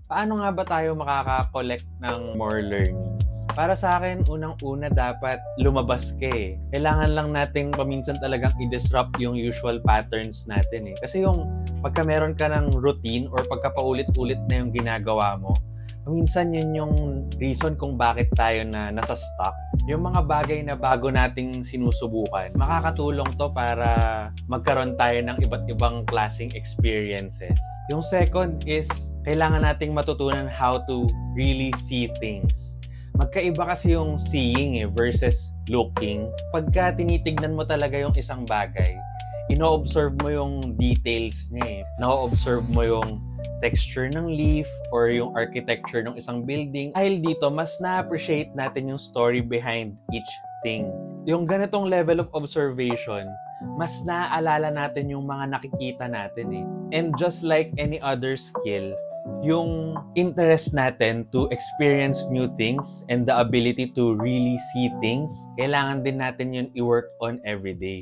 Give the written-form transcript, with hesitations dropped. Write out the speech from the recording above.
Paano nga ba tayo makaka-collect ng more learnings? Para sa akin, unang-una dapat lumabas ka eh. Kailangan lang nating paminsan talagang i-disrupt yung usual patterns natin eh. Kasi yung pagka meron ka ng routine or pagka paulit-ulit na yung ginagawa mo, minsan yun yung reason kung bakit tayo na nasa stuck. Yung mga bagay na bago nating sinusubukan, makakatulong to para magkaroon tayo ng iba't ibang klaseng experiences. Yung second is, kailangan nating matutunan how to really see things. Magkaiba kasi yung seeing versus looking. Pagka tinitignan mo talaga yung isang bagay, ino-observe mo yung details niya eh. Na-observe mo yung texture ng leaf or yung architecture ng isang building. Dahil dito, mas na-appreciate natin yung story behind each thing. Yung ganitong level of observation, mas naaalala natin yung mga nakikita natin eh. And just like any other skill, yung interest natin to experience new things and the ability to really see things, kailangan din natin yun i-work on every day.